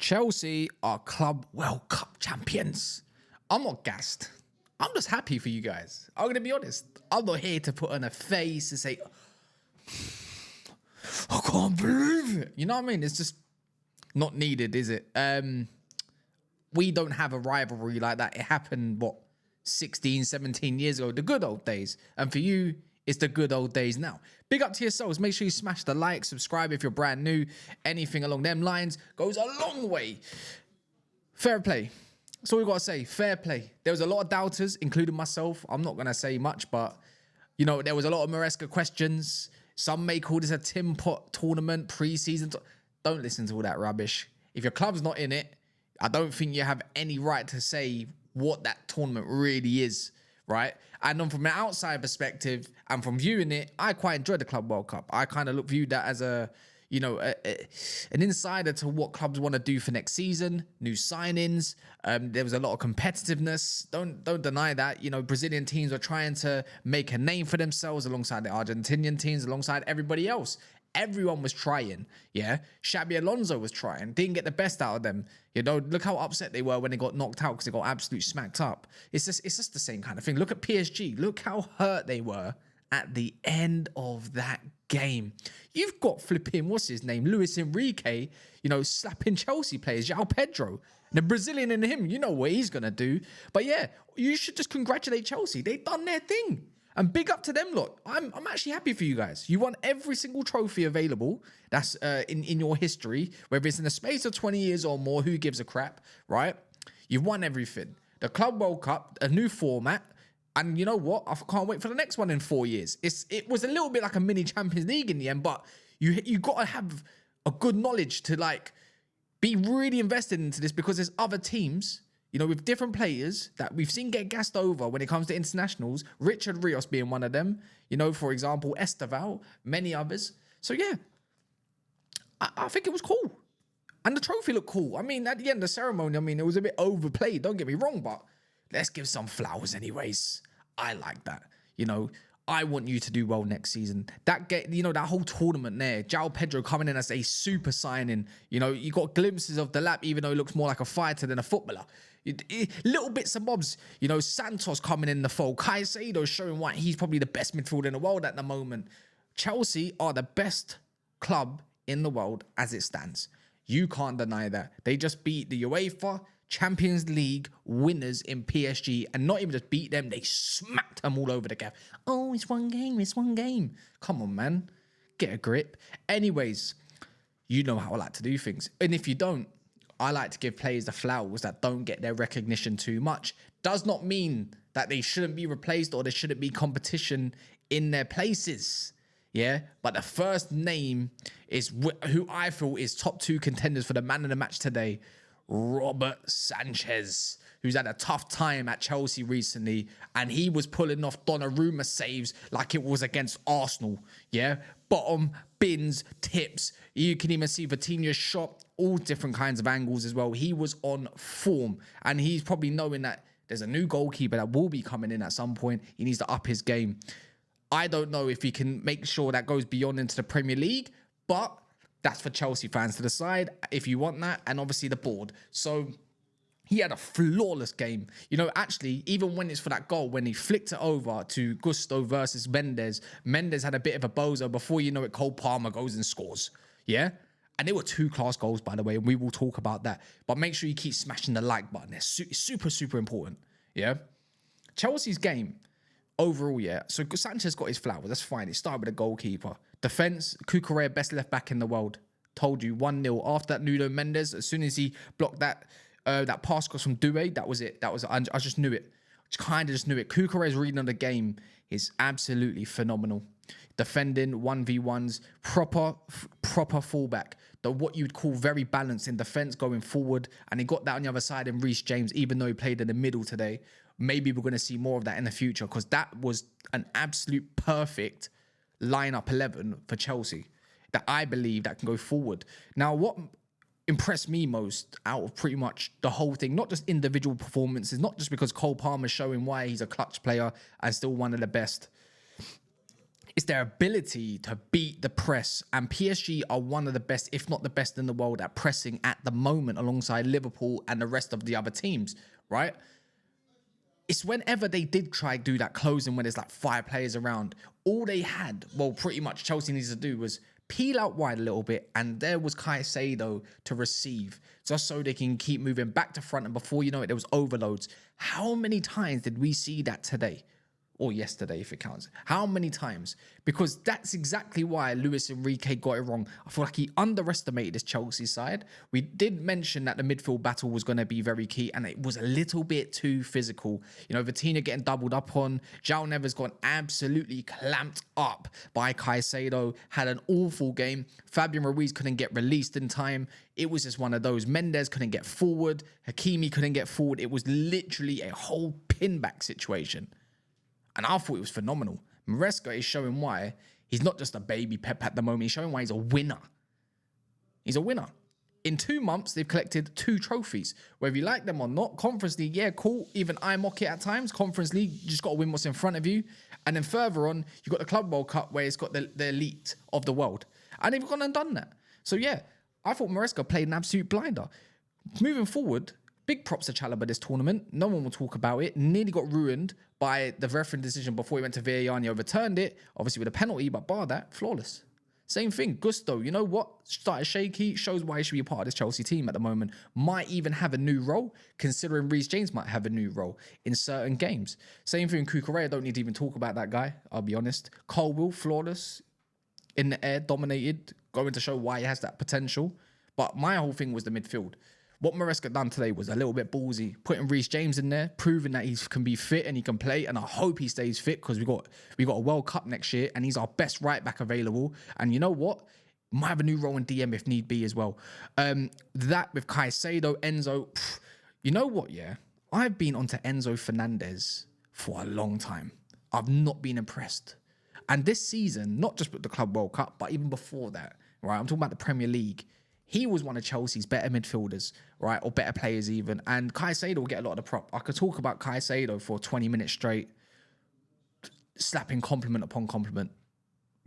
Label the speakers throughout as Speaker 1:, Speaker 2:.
Speaker 1: Chelsea are Club World Cup champions. I'm not gassed. I'm just happy for you guys. I'm going to be honest. I'm not here to put on a face and say, I can't believe it. You know what I mean? It's just not needed, is it? We don't have a rivalry like that. It happened, 16, 17 years ago, the good old days. And for you, it's the good old days now. Big up to yourselves. Make sure you smash the like, subscribe if you're brand new. Anything along them lines goes a long way. Fair play. That's all we got to say. Fair play. There was a lot of doubters, including myself. I'm not going to say much, but, you know, there was a lot of Maresca questions. Some may call this a Tim Pot tournament, pre-season. Don't listen to all that rubbish. If your club's not in it, I don't think you have any right to say what that tournament really is, right? And then from an outside perspective and from viewing it, I quite enjoyed the Club World Cup. I kind of viewed that as an insider to what clubs want to do for next season, new signings. There was a lot of competitiveness. Don't deny that. You know, Brazilian teams are trying to make a name for themselves alongside the Argentinian teams, alongside everybody else. Everyone was trying, yeah. Xabi Alonso was trying, didn't get the best out of them. You know, look how upset they were when they got knocked out because they got absolutely smacked up. It's just the same kind of thing. Look at PSG. Look how hurt they were at the end of that game. You've got flipping, what's his name, Luis Enrique, you know, slapping Chelsea players, João Pedro. The Brazilian in him, you know what he's going to do. But yeah, you should just congratulate Chelsea. They've done their thing. And big up to them, look. I'm actually happy for you guys. You won every single trophy available that's in your history, whether it's in the space of 20 years or more, who gives a crap, right? You've won everything. The Club World Cup, a new format, and you know what? I can't wait for the next one in 4 years. It was a little bit like a mini Champions League in the end, but you got to have a good knowledge to like be really invested into this because there's other teams, you know, with different players that we've seen get gassed over when it comes to internationals. Richard Rios being one of them. You know, for example, Esteval, many others. So yeah, I think it was cool. And the trophy looked cool. I mean, at the end of the ceremony, I mean, it was a bit overplayed, don't get me wrong, but let's give some flowers anyways. I like that. You know, I want you to do well next season. That whole tournament there, João Pedro coming in as a super signing. You know, you got glimpses of the lap, even though he looks more like a fighter than a footballer. Little bits and bobs. You know, Santos coming in the fold. Caicedo showing why he's probably the best midfielder in the world at the moment. Chelsea are the best club in the world as it stands. You can't deny that. They just beat the UEFA Champions League winners in PSG, and not even just beat them, they smacked them all over the gap. Oh, it's one game. Come on, man. Get a grip. Anyways, you know how I like to do things. And if you don't, I like to give players the flowers that don't get their recognition too much. Does not mean that they shouldn't be replaced or there shouldn't be competition in their places. Yeah, but the first name is who I feel is top 2 contenders for the man of the match today, Robert Sanchez, who's had a tough time at Chelsea recently, and he was pulling off Donnarumma saves like it was against Arsenal. Yeah, bottom, bins, tips. You can even see Vitinha's shot, all different kinds of angles as well. He was on form, and he's probably knowing that there's a new goalkeeper that will be coming in at some point. He needs to up his game. I don't know if he can make sure that goes beyond into the Premier League, but that's for Chelsea fans to decide if you want that, and obviously the board. So he had a flawless game. You know, actually, even when it's for that goal, when he flicked it over to Gusto versus Mendes, Mendes had a bit of a bozo. Before you know it, Cole Palmer goes and scores. Yeah? And they were 2 class goals, by the way, and we will talk about that. But make sure you keep smashing the like button. It's super, super important. Yeah? Chelsea's game overall, yeah. So Sanchez got his flowers. That's fine. It started with a goalkeeper. Defense, Cucurella, best left back in the world. Told you, 1-0. After that, Nuno Mendes, as soon as he blocked that pass cross from Doué, that was it. I just knew it. Just knew it. Cucurella's reading on the game is absolutely phenomenal. Defending, 1v1s, proper fullback. What you'd call very balanced in defense going forward. And he got that on the other side in Reece James, even though he played in the middle today. Maybe we're going to see more of that in the future, because that was an absolute perfect lineup 11 for Chelsea that I believe that can go forward. Now, what impressed me most out of pretty much the whole thing, not just individual performances, not just because Cole Palmer's showing why he's a clutch player and still one of the best, It's their ability to beat the press. And PSG are one of the best, if not the best in the world at pressing at the moment, alongside Liverpool and the rest of the other teams, right? It's whenever they did try to do that closing when there's like 5 players around, all they had, well, pretty much Chelsea needs to do was peel out wide a little bit, and there was Caicedo to receive, just so they can keep moving back to front, and before you know it, there was overloads. How many times did we see that today? Or yesterday, if it counts. How many times? Because that's exactly why Luis Enrique got it wrong. I feel like he underestimated this Chelsea side. We did mention that the midfield battle was going to be very key, and it was a little bit too physical. You know, Vitinha getting doubled up on. João Neves got absolutely clamped up by Caicedo. Had an awful game. Fabian Ruiz couldn't get released in time. It was just one of those. Mendes couldn't get forward. Hakimi couldn't get forward. It was literally a whole pinback situation. And I thought it was phenomenal. Maresca is showing why he's not just a baby Pep at the moment. He's showing why he's a winner. He's a winner. In 2 months, they've collected 2 trophies. Whether you like them or not, Conference League, yeah, cool. Even I mock it at times. Conference League, you just got to win what's in front of you. And then further on, you've got the Club World Cup where it's got the elite of the world. And they've gone and done that. So yeah, I thought Maresca played an absolute blinder. Moving forward, big props to Chalobah this tournament. No one will talk about it. Nearly got ruined by the referee decision before he went to VAR and he overturned it. Obviously with a penalty, but bar that, flawless. Same thing, Gusto, you know what? Started shaky, shows why he should be a part of this Chelsea team at the moment. Might even have a new role, considering Reece James might have a new role in certain games. Same thing, Cucurella, don't need to even talk about that guy, I'll be honest. Colwill, flawless, in the air, dominated, going to show why he has that potential. But my whole thing was the midfield. What Maresca done today was a little bit ballsy, putting Reece James in there, proving that he can be fit and he can play, and I hope he stays fit because we got a World Cup next year and he's our best right back available. And you know what? Might have a new role in DM if need be as well. That with Caicedo, Enzo, you know what? Yeah, I've been onto Enzo Fernandez for a long time. I've not been impressed, and this season, not just with the Club World Cup, but even before that, right? I'm talking about the Premier League. He was one of Chelsea's better midfielders, right? Or better players even. And Caicedo will get a lot of the prop. I could talk about Caicedo for 20 minutes straight, slapping compliment upon compliment,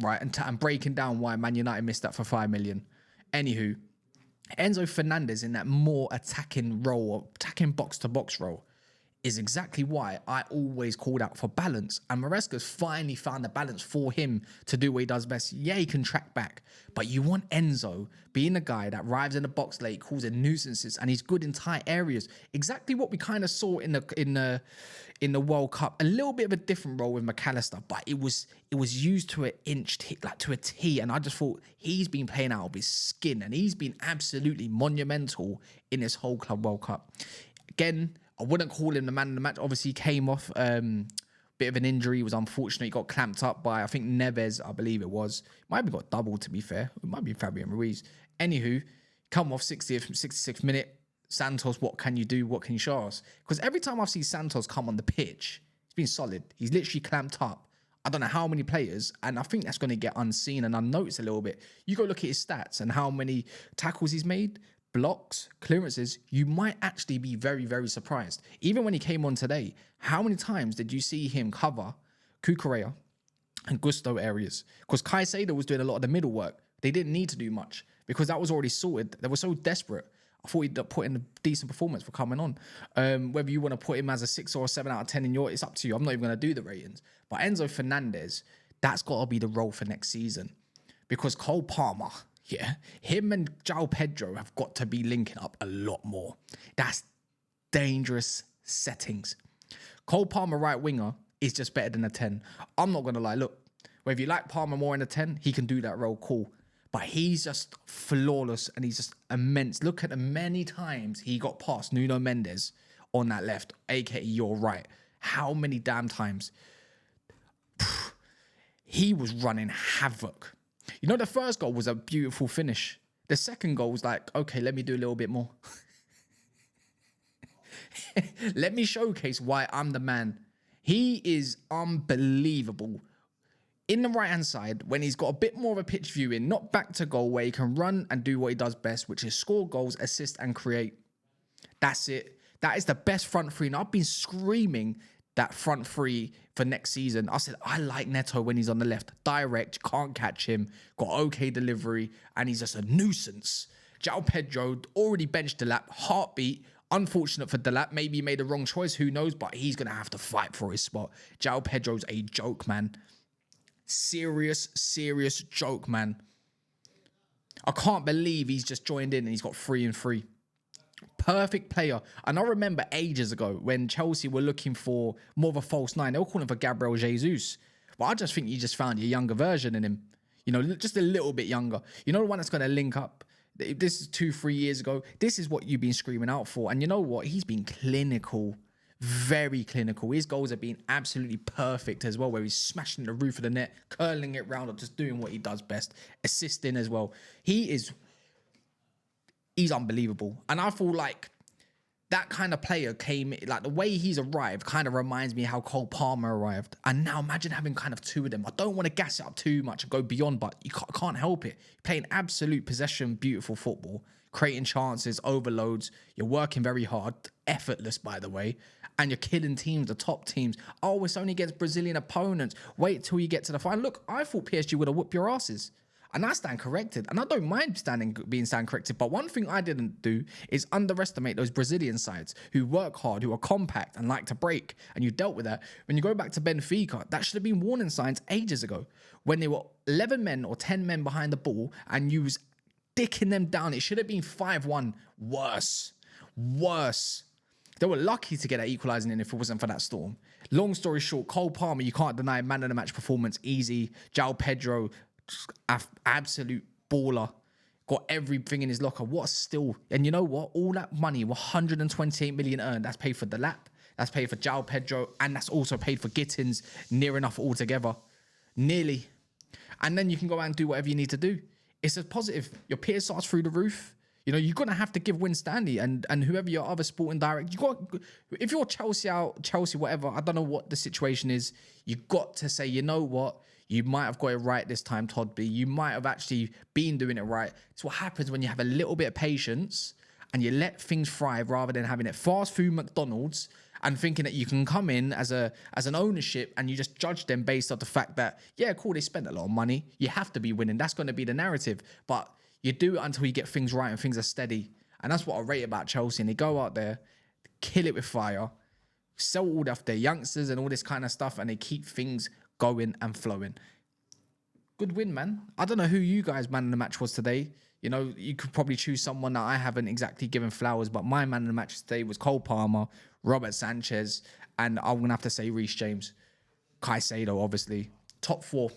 Speaker 1: right? And breaking down why Man United missed that for 5 million. Anywho, Enzo Fernandez in that more attacking role, or attacking box-to-box role, is exactly why I always called out for balance. And Maresca's finally found the balance for him to do what he does best. Yeah, he can track back, but you want Enzo being the guy that arrives in the box late, causing nuisances, and he's good in tight areas. Exactly what we kind of saw in the World Cup. A little bit of a different role with McAllister, but it was used to an inch, like to a T. And I just thought he's been playing out of his skin, and he's been absolutely monumental in this whole Club World Cup. Again, I wouldn't call him the man of the match. Obviously, he came off bit of an injury. It was unfortunate. He got clamped up by, I think, Neves, I believe it was. Might have got doubled, to be fair. It might be Fabian Ruiz. Anywho, come off 66th minute. Santos, what can you do? What can you show us? Because every time I've seen Santos come on the pitch, he's been solid. He's literally clamped up. I don't know how many players, and I think that's going to get unseen and unnoticed a little bit. You go look at his stats and how many tackles he's made, blocks, clearances, you might actually be very, very surprised. Even when he came on today, how many times did you see him cover Cucurella and Gusto areas? Because Caicedo was doing a lot of the middle work. They didn't need to do much because that was already sorted. They were so desperate. I thought he'd put in a decent performance for coming on. Whether you want to put him as a 6 or a 7 out of 10 it's up to you. I'm not even going to do the ratings. But Enzo Fernandez, that's got to be the role for next season. Because Cole Palmer, yeah, him and João Pedro have got to be linking up a lot more. That's dangerous settings. Cole Palmer, right winger, is just better than a 10. I'm not going to lie. Look, whether you like Palmer more in a 10, he can do that role, cool. But he's just flawless and he's just immense. Look at the many times he got past Nuno Mendes on that left, aka your right. How many damn times? He was running havoc. You know, the first goal was a beautiful finish. The second goal was like, okay, let me do a little bit more. Let me showcase why I'm the man. He is unbelievable. In the right-hand side, when he's got a bit more of a pitch view in, not back to goal, where he can run and do what he does best, which is score goals, assist, and create. That's it. That is the best front three. And I've been screaming that front three for next season. I said, I like Neto when he's on the left. Direct, can't catch him, got okay delivery, and he's just a nuisance. João Pedro already benched Delap, heartbeat. Unfortunate for Delap. Maybe he made the wrong choice, who knows, but he's going to have to fight for his spot. João Pedro's a joke, man. Serious joke, man. I can't believe he's just joined in and he's got 3 and 3. Perfect player. And I remember ages ago when Chelsea were looking for more of a false 9, they were calling for Gabriel Jesus. But I just think you just found a younger version in him. You know, just a little bit younger. You know, the one that's going to link up. This is 2-3 years ago. This is what you've been screaming out for. And you know what? He's been clinical. Very clinical. His goals have been absolutely perfect as well, where he's smashing the roof of the net, curling it round, or just doing what he does best, assisting as well. He's unbelievable. And I feel like that kind of player came, like the way he's arrived kind of reminds me how Cole Palmer arrived. And now imagine having kind of 2 of them. I don't want to gas it up too much and go beyond, but you can't help it. You're playing absolute possession, beautiful football, creating chances, overloads. You're working very hard, effortless, by the way. And you're killing teams, the top teams. Oh, it's only against Brazilian opponents. Wait till you get to the final. Look, I thought PSG would have whooped your asses. And I stand corrected. And I don't mind being stand corrected. But one thing I didn't do is underestimate those Brazilian sides who work hard, who are compact and like to break. And you dealt with that. When you go back to Benfica, that should have been warning signs ages ago. When they were 11 men or 10 men behind the ball and you was dicking them down. It should have been 5-1. Worse. They were lucky to get that equalising in if it wasn't for that storm. Long story short, Cole Palmer, you can't deny man of the match performance, easy. João Pedro, absolute baller. Got everything in his locker. What still? And you know what? All that money, 128 million earned, that's paid for the lap, that's paid for João Pedro, and that's also paid for Gittins, near enough altogether. Nearly. And then you can go out and do whatever you need to do. It's a positive. Your PSR's through the roof. You know, you're going to have to give Win Stanley and whoever your other sporting direct. If you're Chelsea, whatever, I don't know what the situation is. You got to say, you know what? You might have got it right this time, Todd B. You might have actually been doing it right. It's what happens when you have a little bit of patience and you let things thrive rather than having it fast food McDonald's and thinking that you can come in as an ownership and you just judge them based on the fact that, yeah, cool, they spent a lot of money. You have to be winning. That's going to be the narrative. But you do it until you get things right and things are steady. And that's what I rate about Chelsea. And they go out there, kill it with fire, sell all of their youngsters and all this kind of stuff, and they keep things going and flowing. Good win, man. I don't know who you guys' man of the match was today. You know, you could probably choose someone that I haven't exactly given flowers, but my man of the match today was Cole Palmer, Robert Sanchez, and I'm going to have to say Reece James. Caicedo, obviously. Top 4.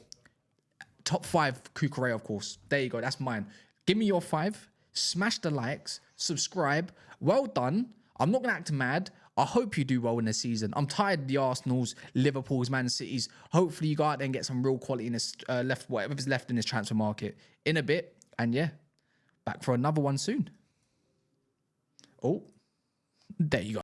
Speaker 1: Top 5, Cucurella, of course. There you go. That's mine. Give me your 5. Smash the likes. Subscribe. Well done. I'm not going to act mad. I hope you do well in the season. I'm tired of the Arsenals, Liverpools, Man Cities. Hopefully you go out there and get some real quality in this whatever's left in this transfer market in a bit. And yeah, back for another one soon. Oh, there you go.